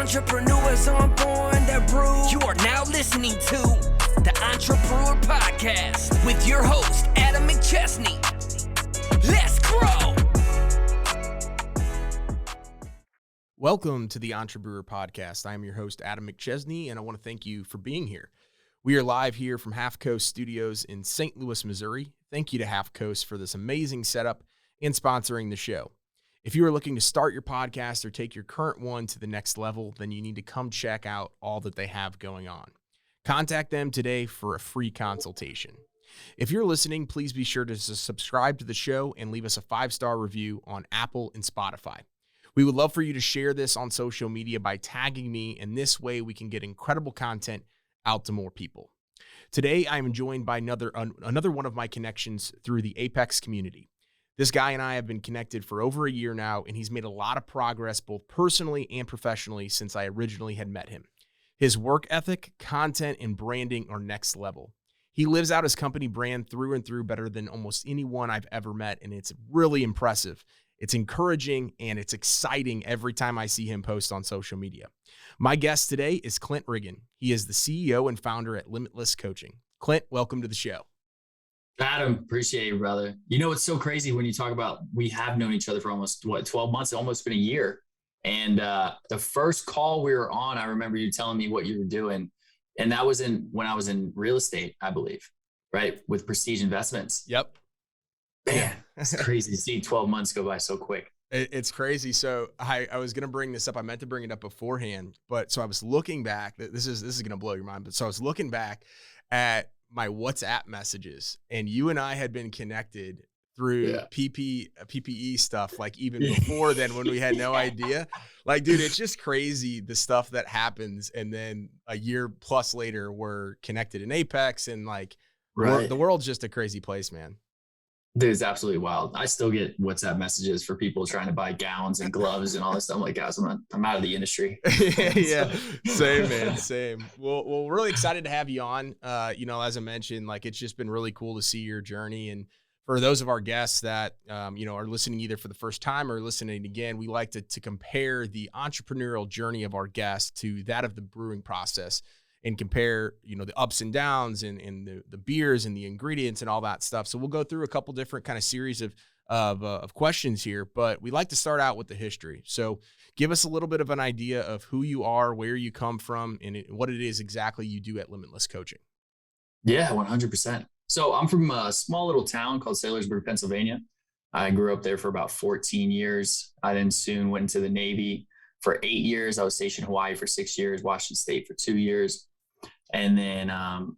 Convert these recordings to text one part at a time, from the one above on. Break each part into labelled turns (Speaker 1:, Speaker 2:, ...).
Speaker 1: Entrepreneurs aren't born, they're brewed. You are now listening to the Entrepreneur Podcast with your host, Adam McChesney. Let's grow!
Speaker 2: Welcome to the Entrepreneur Podcast. I am your host, Adam McChesney, and I want to thank you for being here. We are live here from Half Coast Studios in St. Louis, Missouri. Thank you to Half Coast for this amazing setup and sponsoring the show. If you are looking to start your podcast or take your current one to the next level, then you need to come check out all that they have going on. Contact them today for a free consultation. If you're listening, please be sure to subscribe to the show and leave us a 5-star review on Apple and Spotify. We would love for you to share this on social media by tagging me, and this way we can get incredible content out to more people. Today, I am joined by another one of my connections through the Apex community. This guy and I have been connected for over a year now, and he's made a lot of progress both personally and professionally since I originally had met him. His work ethic, content, and branding are next level. He lives out his company brand through and through better than almost anyone I've ever met, and it's really impressive. It's encouraging, and it's exciting every time I see him post on social media. My guest today is Clint Riggin. He is the CEO and founder at Limitless Coaching. Clint, welcome to the show.
Speaker 3: Adam, appreciate you, brother. You know, it's so crazy when you talk about, we have known each other for almost 12 months, almost been a year. And the first call we were on, I remember you telling me what you were doing. And that was when I was in real estate, I believe, right? With Prestige Investments.
Speaker 2: Yep.
Speaker 3: Man, it's crazy to see 12 months go by so quick.
Speaker 2: It's crazy. So I was going to bring this up. I meant to bring it up beforehand, but so I was looking back. This is going to blow your mind. But so I was looking back at my WhatsApp messages, and you and I had been connected through PPE stuff, like even before then, when we had no idea. Like, dude, it's just crazy the stuff that happens. And then a year plus later, we're connected in Apex, and like, the world's just a crazy place, man.
Speaker 3: Dude, it's absolutely wild. I still get WhatsApp messages for people trying to buy gowns and gloves and all this stuff. I'm like, guys, I'm out of the industry.
Speaker 2: Yeah, same, man, same. Well, we're really excited to have you on. As I mentioned, like, it's just been really cool to see your journey. And for those of our guests that, are listening either for the first time or listening again, we like to compare the entrepreneurial journey of our guests to that of the brewing process, and compare, the ups and downs and the beers and the ingredients and all that stuff. So we'll go through a couple different kind of series of questions here, but we like to start out with the history. So give us a little bit of an idea of who you are, where you come from, and what it is exactly you do at Limitless Coaching.
Speaker 3: Yeah, 100%. So I'm from a small little town called Saylorsburg, Pennsylvania. I grew up there for about 14 years. I then soon went into the Navy for 8 years. I was stationed in Hawaii for 6 years, Washington State for 2 years. And then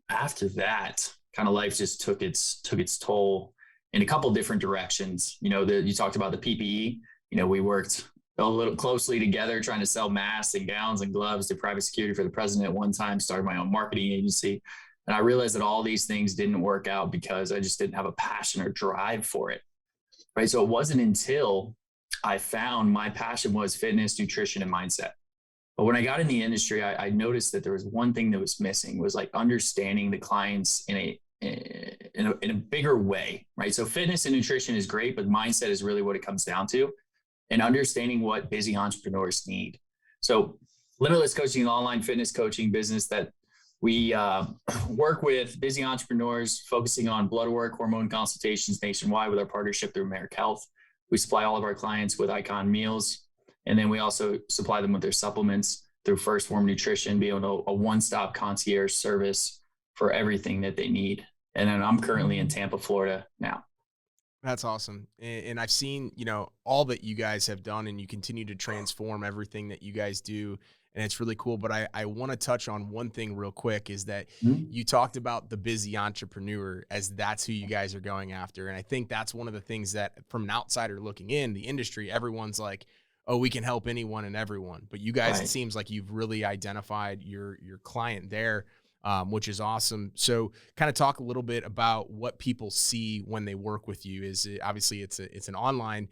Speaker 3: after that, kind of life just took its toll in a couple different directions. You talked about the PPE. We worked a little closely together trying to sell masks and gowns and gloves to private security for the president at one time, started my own marketing agency. And I realized that all these things didn't work out because I just didn't have a passion or drive for it. Right. So it wasn't until I found my passion was fitness, nutrition, and mindset. But when I got in the industry, I noticed that there was one thing that was missing, was like understanding the clients in a bigger way, right? So fitness and nutrition is great, but mindset is really what it comes down to, and understanding what busy entrepreneurs need. So Limitless Coaching, an online fitness coaching business that we work with busy entrepreneurs, focusing on blood work, hormone consultations nationwide with our partnership through America Health. We supply all of our clients with Icon meals. And then we also supply them with their supplements through First Form Nutrition, being a one-stop concierge service for everything that they need. And then I'm currently in Tampa, Florida now.
Speaker 2: That's awesome. And I've seen, all that you guys have done, and you continue to transform everything that you guys do. And it's really cool. But I want to touch on one thing real quick, is that you talked about the busy entrepreneur as that's who you guys are going after. And I think that's one of the things that, from an outsider looking in the industry, everyone's like, oh, we can help anyone and everyone. But you guys, It seems like you've really identified your client there, which is awesome. So kind of talk a little bit about what people see when they work with you. Obviously it's an online,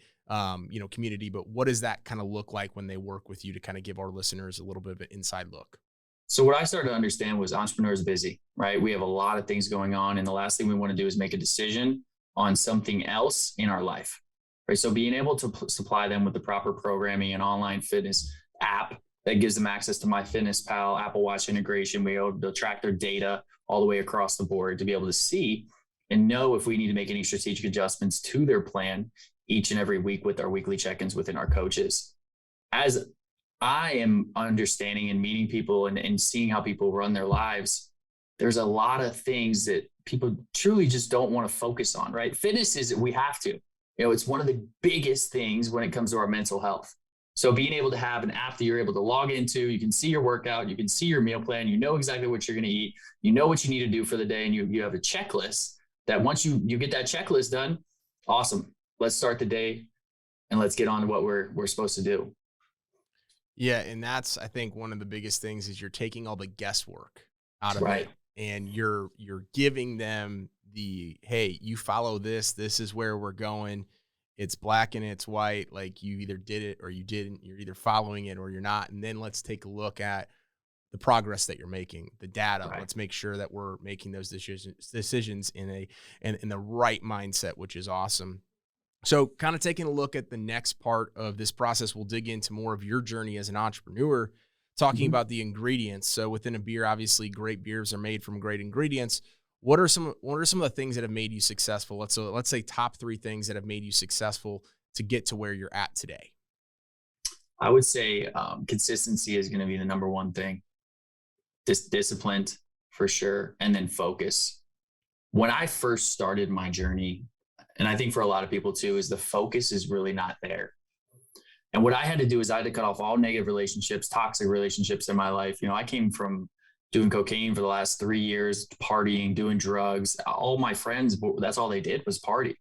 Speaker 2: community, but what does that kind of look like when they work with you, to kind of give our listeners a little bit of an inside look?
Speaker 3: So what I started to understand was entrepreneurs are busy, right? We have a lot of things going on, and the last thing we want to do is make a decision on something else in our life. Right. So being able to supply them with the proper programming and online fitness app that gives them access to MyFitnessPal, Apple Watch integration. We're able to track their data all the way across the board to be able to see and know if we need to make any strategic adjustments to their plan each and every week with our weekly check-ins within our coaches. As I am understanding and meeting people and seeing how people run their lives, there's a lot of things that people truly just don't want to focus on, right? Fitness is, we have to, it's one of the biggest things when it comes to our mental health. So being able to have an app that you're able to log into, you can see your workout, you can see your meal plan, you know exactly what you're going to eat, you know what you need to do for the day, and you have a checklist that once you get that checklist done, awesome. Let's start the day and let's get on to what we're supposed to do.
Speaker 2: Yeah, and that's, I think, one of the biggest things is you're taking all the guesswork out of
Speaker 3: Right.
Speaker 2: it, and you're giving them the, hey, you follow this is where we're going. It's black and it's white. Like, you either did it or you didn't. You're either following it or you're not. And then let's take a look at the progress that you're making, the data.
Speaker 3: Right.
Speaker 2: Let's make sure that we're making those decisions in the right mindset, which is awesome. So kind of taking a look at the next part of this process, we'll dig into more of your journey as an entrepreneur, talking about the ingredients. So within a beer, obviously great beers are made from great ingredients. What are some of the things that have made you successful? Let's say top 3 things that have made you successful to get to where you're at today.
Speaker 3: I would say consistency is going to be the number one thing. Disciplined for sure. And then focus. When I first started my journey, and I think for a lot of people too, is the focus is really not there. And what I had to do is I had to cut off all negative relationships, toxic relationships in my life. I came from doing cocaine for the last 3 years, partying, doing drugs. All my friends, that's all they did was party.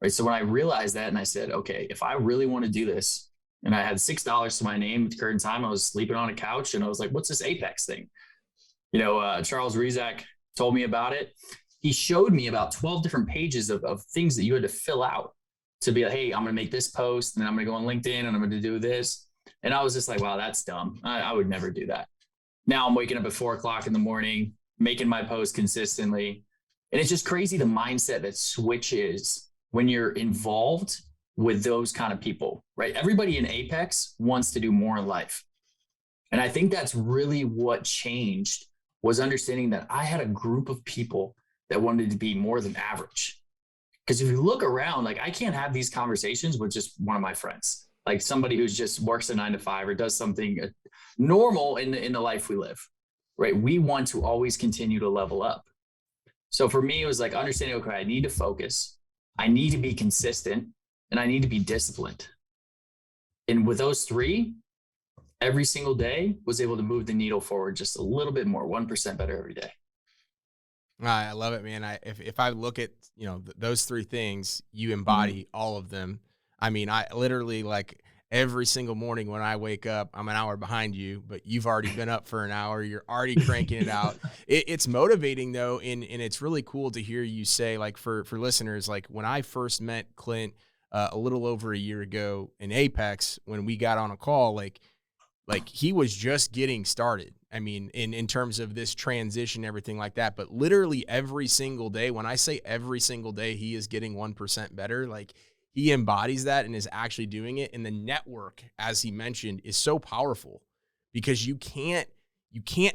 Speaker 3: Right. So when I realized that and I said, okay, if I really want to do this, and I had $6 to my name at the current time, I was sleeping on a couch and I was like, what's this Apex thing? Charles Rizak told me about it. He showed me about 12 different pages of things that you had to fill out to be like, hey, I'm going to make this post and then I'm going to go on LinkedIn and I'm going to do this. And I was just like, wow, that's dumb. I would never do that. Now I'm waking up at 4 o'clock in the morning, making my post consistently. And it's just crazy the mindset that switches when you're involved with those kind of people, right? Everybody in Apex wants to do more in life. And I think that's really what changed, was understanding that I had a group of people that wanted to be more than average. Because if you look around, like, I can't have these conversations with just one of my friends, like somebody who's just works a 9 to 5 or does something normal in the life we live, right? We want to always continue to level up. So for me, it was like understanding, okay, I need to focus, I need to be consistent, and I need to be disciplined. And with those 3, every single day was able to move the needle forward just a little bit more, 1% better every day.
Speaker 2: I love it, man. If I look at, those 3 things, you embody all of them. I mean, I literally, like, every single morning when I wake up, I'm an hour behind you, but you've already been up for an hour. You're already cranking it out. It's motivating though. And it's really cool to hear you say, like, for listeners, like, when I first met Clint a little over a year ago in Apex, when we got on a call, like he was just getting started. I mean, in terms of this transition, everything like that, but literally every single day, when I say every single day, he is getting 1% better. Like, he embodies that and is actually doing it. And the network, as he mentioned, is so powerful because you can't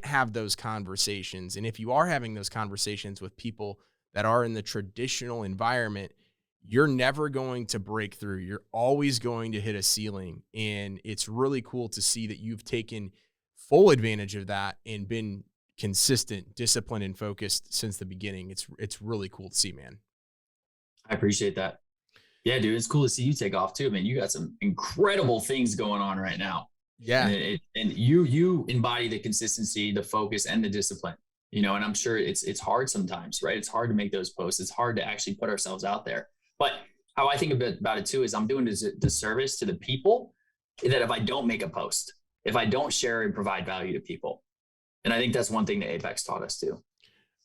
Speaker 2: have those conversations. And if you are having those conversations with people that are in the traditional environment, you're never going to break through. You're always going to hit a ceiling. And it's really cool to see that you've taken full advantage of that and been consistent, disciplined, and focused since the beginning. It's really cool to see, man.
Speaker 3: I appreciate that. Yeah, dude, it's cool to see you take off too. I mean, you got some incredible things going on right now.
Speaker 2: Yeah.
Speaker 3: And you embody the consistency, the focus, and the discipline, and I'm sure it's hard sometimes, right? It's hard to make those posts. It's hard to actually put ourselves out there. But how I think about it too is I'm doing this disservice to the people that if I don't make a post, if I don't share and provide value to people. And I think that's one thing that Apex taught us too.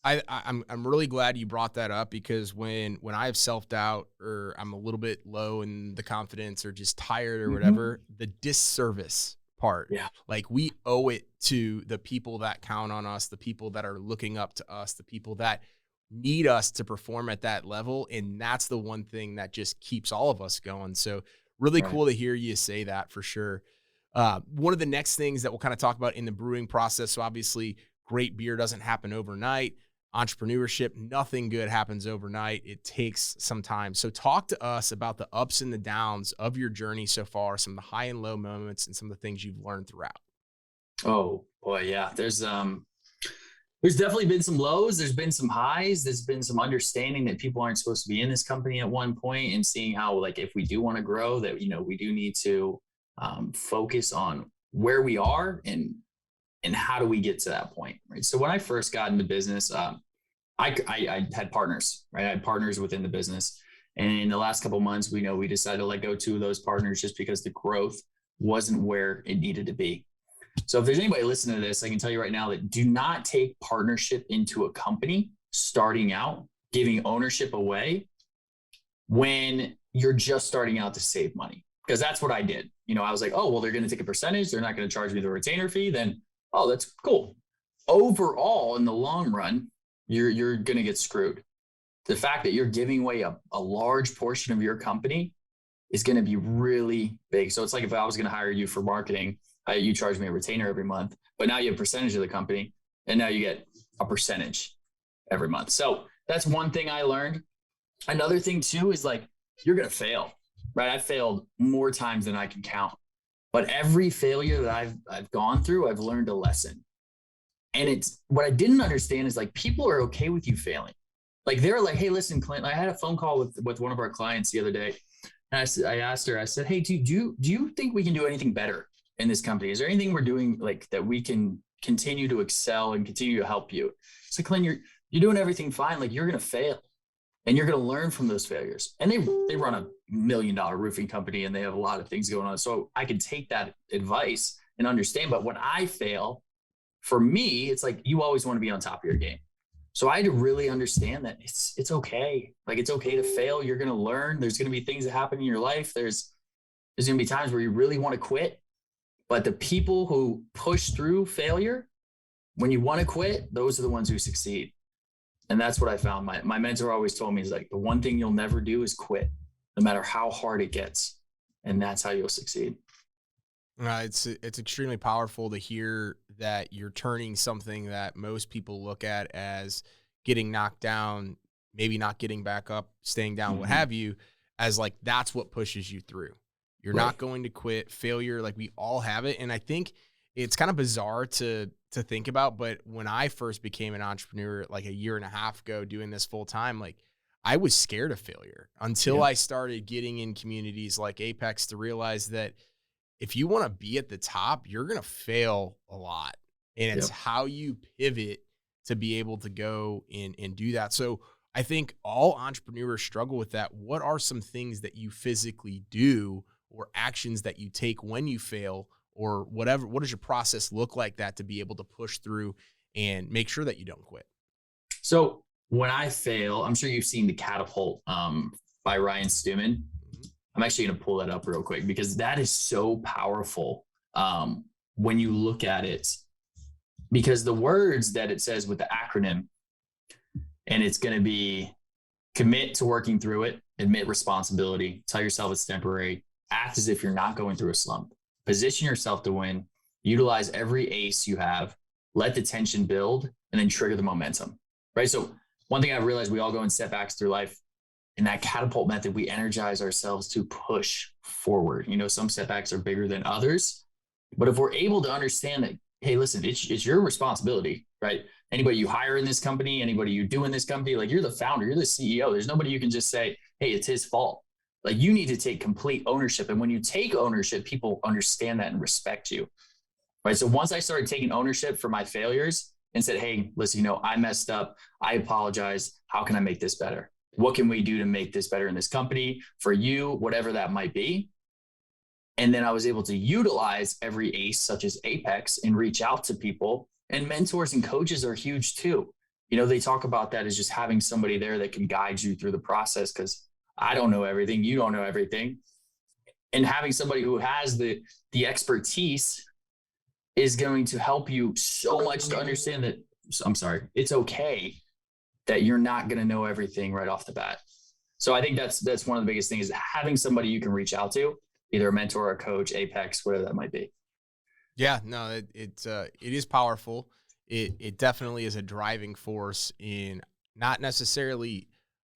Speaker 2: I'm really glad you brought that up because when I have self-doubt or I'm a little bit low in the confidence or just tired or whatever, the disservice part, like, we owe it to the people that count on us, the people that are looking up to us, the people that need us to perform at that level. And that's the one thing that just keeps all of us going. So really cool to hear you say that for sure. One of the next things that we'll kind of talk about in the brewing process. So obviously great beer doesn't happen overnight. Entrepreneurship, nothing good happens overnight. It takes some time. So talk to us about the ups and the downs of your journey so far, some of the high and low moments and some of the things you've learned throughout.
Speaker 3: Oh boy. Yeah. There's definitely been some lows. There's been some highs. There's been some understanding that people aren't supposed to be in this company at one point, and seeing how, like, if we do want to grow, that, we do need to focus on where we are and how do we get to that point, right? So when I first got into business, I had partners, right? I had partners within the business. And in the last couple of months, we decided to let go 2 of those partners just because the growth wasn't where it needed to be. So if there's anybody listening to this, I can tell you right now that do not take partnership into a company starting out, giving ownership away when you're just starting out to save money. Because that's what I did. I was like, oh, well, they're going to take a percentage. They're not going to charge me the retainer fee. Then, oh, that's cool. Overall, in the long run, you're going to get screwed. The fact that you're giving away a large portion of your company is going to be really big. So it's like if I was going to hire you for marketing, you charge me a retainer every month, but now you have a percentage of the company, and now you get a percentage every month. So that's one thing I learned. Another thing too is, like, you're going to fail, right? I've failed more times than I can count, but every failure that I've gone through, I've learned a lesson. And it's what I didn't understand is, like, people are okay with you failing. Like, they're like, hey, listen, Clint, I had a phone call with one of our clients the other day. And I asked her, I said, hey, do you think we can do anything better in this company? Is there anything we're doing, like, that we can continue to excel and continue to help you? So, Clint, you're doing everything fine. Like, you're going to fail and you're going to learn from those failures. And they run $1 million roofing company, and they have a lot of things going on. So I could take that advice and understand. But when I fail, for me, it's like, you always want to be on top of your game. So I had to really understand that it's okay. Like, it's okay to fail. You're going to learn. There's going to be things that happen in your life. There's going to be times where you really want to quit. But the people who push through failure, when you want to quit, those are the ones who succeed. And that's what I found. My mentor always told me, is like, the one thing you'll never do is quit, no matter how hard it gets. And that's how you'll succeed.
Speaker 2: It's extremely powerful to hear that you're turning something that most people look at as getting knocked down, maybe not getting back up, staying down, what have you, as like, that's what pushes you through. You're not going to quit. Failure, like, we all have it. And I think it's kind of bizarre to think about, but when I first became an entrepreneur, like 1.5 years ago, doing this full time, like, I was scared of failure until I started getting in communities like Apex to realize that if you want to be at the top, you're going to fail a lot. And it's how you pivot to be able to go and do that. So I think all entrepreneurs struggle with that. What are some things that you physically do or actions that you take when you fail or whatever? What does your process look like that to be able to push through and make sure that you don't quit? So
Speaker 3: when I fail, I'm sure you've seen The Catapult by Ryan Stewman. I'm actually going to pull that up real quick because that is so powerful when you look at it, because the words that it says with the acronym, and it's going to be commit to working through it, admit responsibility, tell yourself it's temporary, act as if you're not going through a slump, position yourself to win, utilize every ace you have, let the tension build, and then trigger the momentum, right? So one thing I've realized, we all go in setbacks through life. In that catapult method, we energize ourselves to push forward. Some setbacks are bigger than others, but if we're able to understand that, hey, listen, it's your responsibility, right? Anybody you hire in this company, anybody you do in this company, like, you're the founder, you're the CEO. There's nobody you can just say, hey, it's his fault. Like, you need to take complete ownership. And when you take ownership, people understand that and respect you, right? So once I started taking ownership for my failures and said, hey, listen, I messed up. I apologize. How can I make this better? What can we do to make this better in this company for you, whatever that might be? And then I was able to utilize every ace, such as Apex, and reach out to people. And mentors and coaches are huge too. They talk about that as just having somebody there that can guide you through the process, because I don't know everything. You don't know everything. And having somebody who has the expertise is going to help you so much to understand that, it's okay that you're not going to know everything right off the bat. So I think that's one of the biggest things, is having somebody you can reach out to, either a mentor or a coach, Apex, whatever that might be.
Speaker 2: Yeah, no, it is powerful. It definitely is a driving force in not necessarily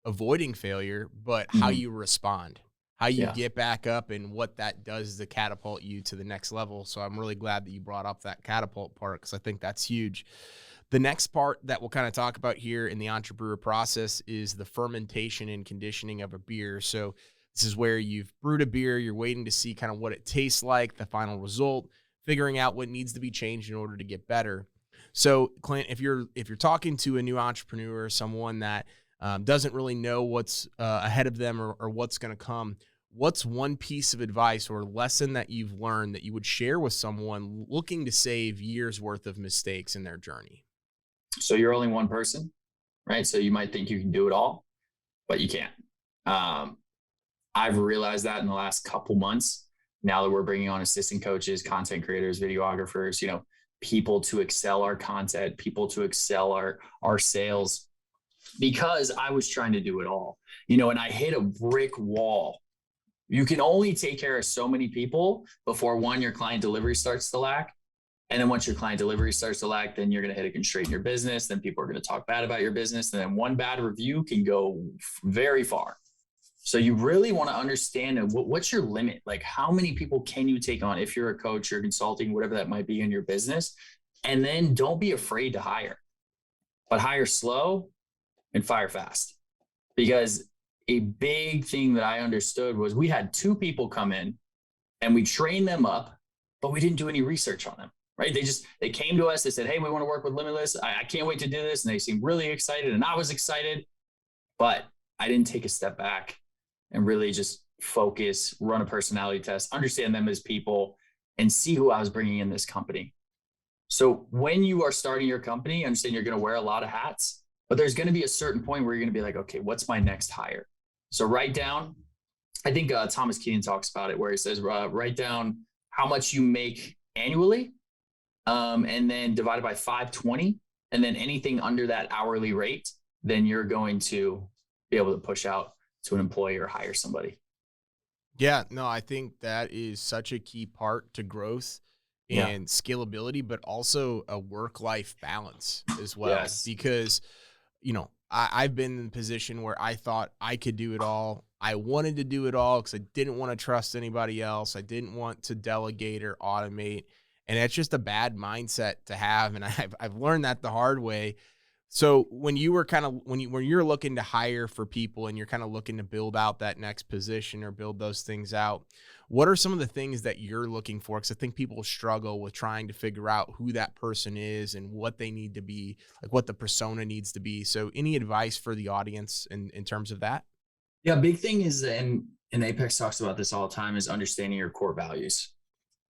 Speaker 2: avoiding failure, but how
Speaker 3: Mhm.
Speaker 2: you respond, how you
Speaker 3: Yeah.
Speaker 2: get back up, and what that does to catapult you to the next level. So I'm really glad that you brought up that catapult part because I think that's huge. The next part that we'll kind of talk about here in the entrepreneur process is the fermentation and conditioning of a beer. So this is where you've brewed a beer, you're waiting to see kind of what it tastes like, the final result, figuring out what needs to be changed in order to get better. So, Clint, if you're talking to a new entrepreneur, someone that doesn't really know what's ahead of them or what's going to come, what's one piece of advice or lesson that you've learned that you would share with someone looking to save years worth of mistakes in their journey?
Speaker 3: So you're only one person, right? So you might think you can do it all, but you can't. Um, I've realized that in the last couple months, now that we're bringing on assistant coaches, content creators, videographers, people to excel our content, people to excel our sales, because I was trying to do it all, and I hit a brick wall. You can only take care of so many people before one, your client delivery starts to lack. And then once your client delivery starts to lack, then you're going to hit a constraint in your business. Then people are going to talk bad about your business. And then one bad review can go very far. So you really want to understand what's your limit? Like, how many people can you take on if you're a coach or consulting, whatever that might be in your business? And then don't be afraid to hire, but hire slow and fire fast. Because a big thing that I understood was we had 2 people come in and we trained them up, but we didn't do any research on them. Right? They came to us. They said, "Hey, we want to work with Limitless. I can't wait to do this." And they seemed really excited, and I was excited, but I didn't take a step back and really just focus, run a personality test, understand them as people, and see who I was bringing in this company. So when you are starting your company, understand you're going to wear a lot of hats, but there's going to be a certain point where you're going to be like, okay, what's my next hire? So write down. I think Thomas Keaton talks about it, where he says, write down how much you make annually. And then divided by 520, and then anything under that hourly rate, then you're going to be able to push out to an employee or hire somebody.
Speaker 2: Yeah, no, I think that is such a key part to growth
Speaker 3: Yeah.
Speaker 2: and scalability, but also a work-life balance as well.
Speaker 3: Yes.
Speaker 2: Because, I've been in the position where I thought I could do it all. I wanted to do it all because I didn't want to trust anybody else. I didn't want to delegate or automate. And it's just a bad mindset to have. And I've learned that the hard way. So when you were when you're looking to hire for people and you're kind of looking to build out that next position or build those things out, what are some of the things that you're looking for? Because I think people struggle with trying to figure out who that person is and what they need to be, like what the persona needs to be. So any advice for the audience in terms of that?
Speaker 3: Yeah. Big thing is, and Apex talks about this all the time, is understanding your core values.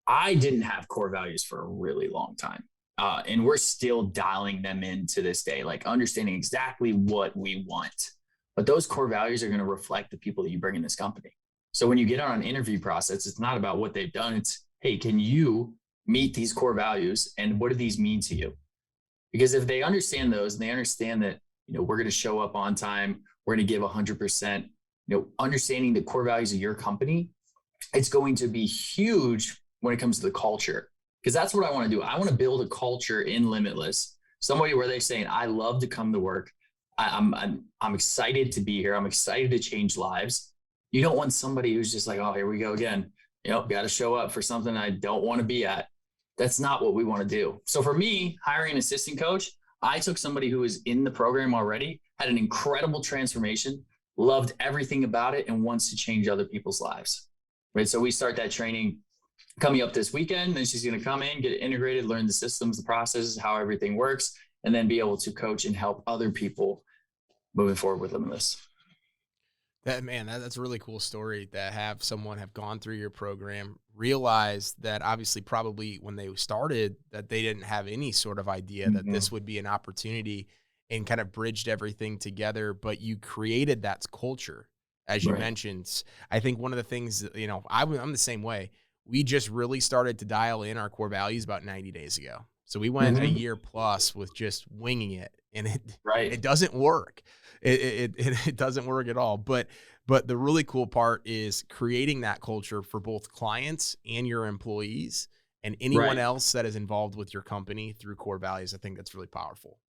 Speaker 3: I didn't have core values for a really long time. And we're still dialing them in to this day, like understanding exactly what we want. But those core values are going to reflect the people that you bring in this company. So when you get on an interview process, it's not about what they've done. It's, hey, can you meet these core values? And what do these mean to you? Because if they understand those and they understand that, we're going to show up on time, we're going to give 100%, understanding the core values of your company, it's going to be huge when it comes to the culture, because that's what I want to do. I want to build a culture in Limitless, somebody where they're saying, I love to come to work. I'm excited to be here. I'm excited to change lives. You don't want somebody who's just like, oh, here we go again. Got to show up for something I don't want to be at. That's not what we want to do. So for me, hiring an assistant coach, I took somebody who was in the program already, had an incredible transformation, loved everything about it, and wants to change other people's lives. Right. So we start that training coming up this weekend. Then she's going to come in, get it integrated, learn the systems, the processes, how everything works, and then be able to coach and help other people moving forward with Limitless.
Speaker 2: That's a really cool story to have someone have gone through your program, realize that obviously probably when they started that they didn't have any sort of idea that this would be an opportunity and kind of bridged everything together, but you created that culture, as you mentioned. I think one of the things, I'm the same way. We just really started to dial in our core values about 90 days ago. So we went a year plus with just winging it, and it doesn't work. It doesn't work at all. But the really cool part is creating that culture for both clients and your employees, and anyone else that is involved with your company through core values. I think that's really powerful.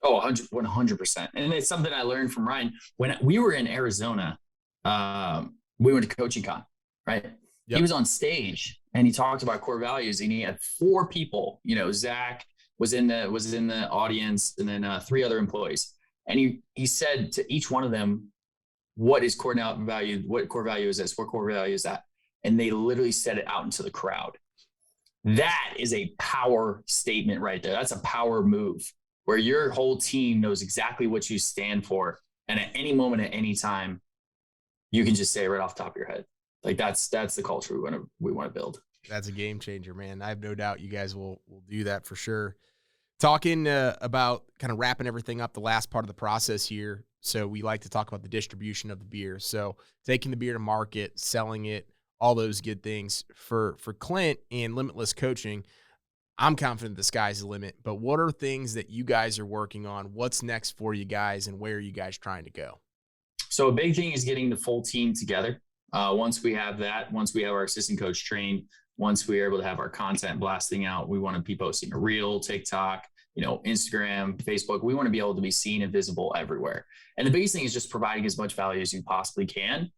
Speaker 3: Oh, 100%. And it's something I learned from Ryan. When we were in Arizona, we went to Coaching Con, right? Yep. He was on stage and he talked about core values, and he had 4 people, Zach was in the audience, and then 3 other employees. And he said to each one of them, what is core value? What core value is this? What core value is that? And they literally said it out into the crowd. That is a power statement right there. That's a power move where your whole team knows exactly what you stand for. And at any moment, at any time, you can just say it right off the top of your head. Like that's the culture we want to build.
Speaker 2: That's a game changer, man. I have no doubt you guys will do that for sure. Talking about kind of wrapping everything up, the last part of the process here. So we like to talk about the distribution of the beer. So taking the beer to market, selling it, all those good things. For Clint and Limitless Coaching, I'm confident the sky's the limit. But what are things that you guys are working on? What's next for you guys, and where are you guys trying to go?
Speaker 3: So a big thing is getting the full team together. Once we have our assistant coach trained, once we are able to have our content blasting out, we want to be posting a reel, TikTok, Instagram, Facebook. We want to be able to be seen and visible everywhere. And the biggest thing is just providing as much value as you possibly can,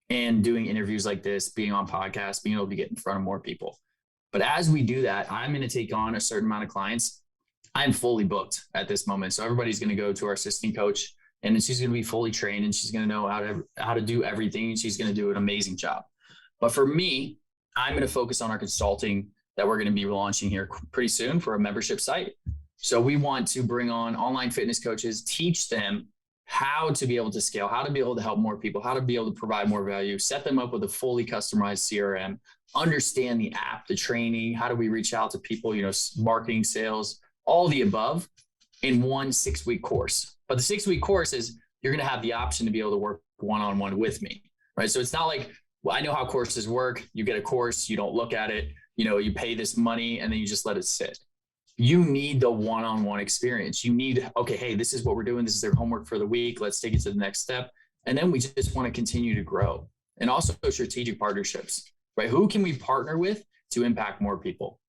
Speaker 3: and doing interviews like this, being on podcasts, being able to get in front of more people. But as we do that, I'm going to take on a certain amount of clients. I'm fully booked at this moment. So everybody's going to go to our assistant coach, and she's going to be fully trained, and she's going to know how to do everything. And she's going to do an amazing job. But for me, I'm going to focus on our consulting that we're going to be launching here pretty soon for a membership site. So we want to bring on online fitness coaches, teach them how to be able to scale, how to be able to help more people, how to be able to provide more value, set them up with a fully customized CRM, understand the app, the training, how do we reach out to people, marketing, sales, all the above in one 6-week course. But the 6-week course is you're going to have the option to be able to work one-on-one with me, right? So it's not like, well, I know how courses work. You get a course, you don't look at it, you pay this money and then you just let it sit. You need the one-on-one experience. You need, okay, hey, this is what we're doing. This is their homework for the week. Let's take it to the next step. And then we just want to continue to grow. And also strategic partnerships, right? Who can we partner with to impact more people?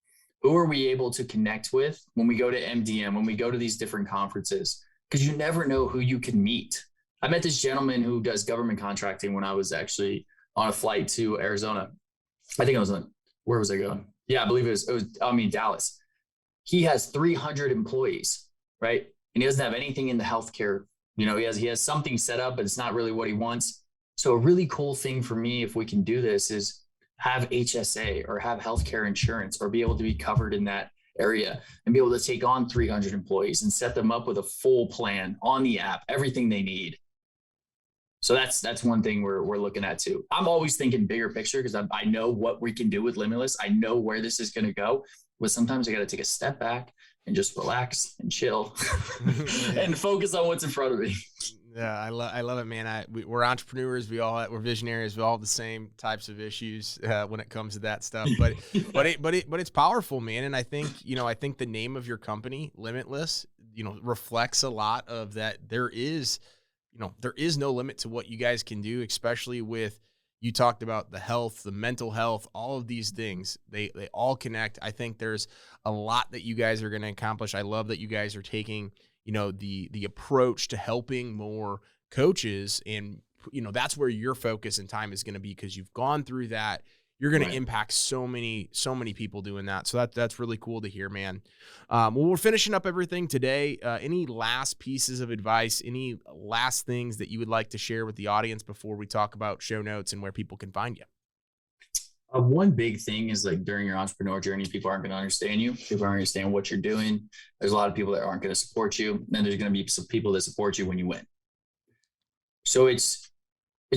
Speaker 3: Who are we able to connect with when we go to MDM, when we go to these different conferences? Because you never know who you can meet. I met this gentleman who does government contracting when I was actually on a flight to Arizona. I think I was where was I going? Yeah, I believe it was Dallas. He has 300 employees, right? And he doesn't have anything in the healthcare. He has something set up, but it's not really what he wants. So a really cool thing for me, if we can do this, is have HSA or have healthcare insurance or be able to be covered in that area and be able to take on 300 employees and set them up with a full plan on the app, everything they need. So that's one thing we're looking at too. I'm always thinking bigger picture because I know what we can do with Limitless. I know where this is going to go. But sometimes I got to take a step back and just relax and chill and focus on what's in front of me.
Speaker 2: Yeah, I love it, man. We're entrepreneurs. We're visionaries. We all have the same types of issues when it comes to that stuff. But but it's powerful, man. And I think the name of your company, Limitless, reflects a lot of that. There is no limit to what you guys can do, especially with. You talked about the health, the mental health, all of these things. They all connect. I think there's a lot that you guys are going to accomplish. I love that you guys are taking, the approach to helping more coaches, and that's where your focus and time is going to be because you've gone through that. You're going to impact so many people doing that. So that's really cool to hear, man. Well, we're finishing up everything today. Any last pieces of advice, any last things that you would like to share with the audience before we talk about show notes and where people can find you?
Speaker 3: One big thing is like during your entrepreneur journey, people aren't going to understand you. People aren't understand what you're doing. There's a lot of people that aren't going to support you. Then there's going to be some people that support you when you win. So it's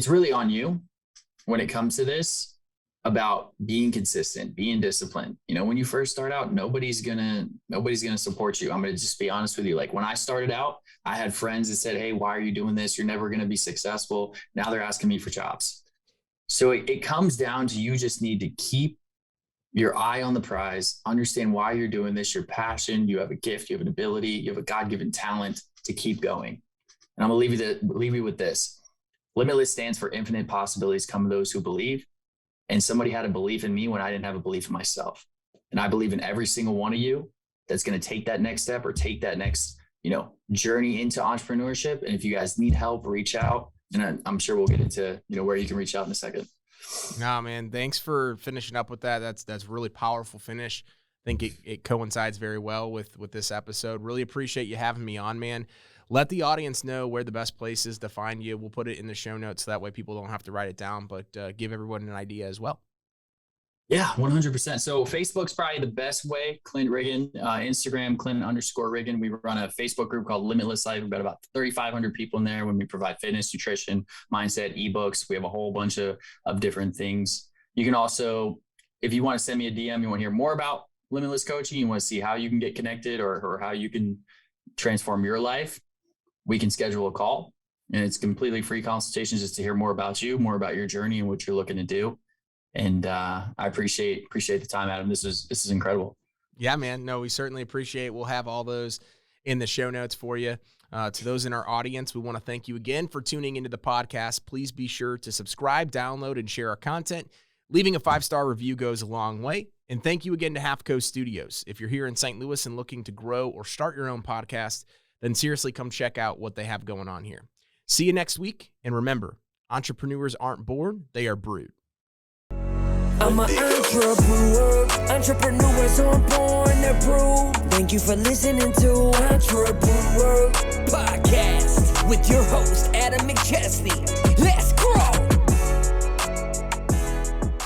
Speaker 3: really on you when it comes to this. About being consistent, being disciplined. When you first start out, nobody's gonna support you. I'm gonna just be honest with you. Like when I started out, I had friends that said, "Hey, why are you doing this? You're never gonna be successful." Now they're asking me for jobs. So it comes down to you just need to keep your eye on the prize, understand why you're doing this, your passion, you have a gift, you have an ability, you have a God-given talent to keep going. And I'm gonna leave you with this. Limitless stands for infinite possibilities come to those who believe. And somebody had a belief in me when I didn't have a belief in myself. And I believe in every single one of you that's going to take that next step or take that next, journey into entrepreneurship. And if you guys need help, reach out. And I'm sure we'll get into, where you can reach out in a second.
Speaker 2: Nah, man, thanks for finishing up with that. That's really powerful finish. I think it coincides very well with this episode. Really appreciate you having me on, man. Let the audience know where the best place is to find you. We'll put it in the show notes so that way people don't have to write it down, but give everyone an idea as well.
Speaker 3: Yeah, 100%. So Facebook's probably the best way. Clint Riggin, Instagram, Clint_Riggin. We run a Facebook group called Limitless Life. We've got about 3,500 people in there when we provide fitness, nutrition, mindset, ebooks. We have a whole bunch of different things. You can also, if you want to send me a DM, you want to hear more about Limitless coaching, you want to see how you can get connected or how you can transform your life, we can schedule a call, and it's completely free consultations just to hear more about you, more about your journey and what you're looking to do. And I appreciate the time, Adam. This is incredible.
Speaker 2: Yeah, man. No, we certainly appreciate it. We'll have all those in the show notes for you. To those in our audience, we want to thank you again for tuning into the podcast. Please be sure to subscribe, download, and share our content. Leaving a 5-star review goes a long way. And thank you again to Half Coast Studios. If you're here in St. Louis and looking to grow or start your own podcast, then seriously come check out what they have going on here. See you next week. And remember, entrepreneurs aren't born, they are brewed.
Speaker 1: I'm an entrepreneur. Entrepreneurs aren't born, they're brewed. Thank you for listening to Entrepreneur Podcast with your host, Adam McChesney. Let's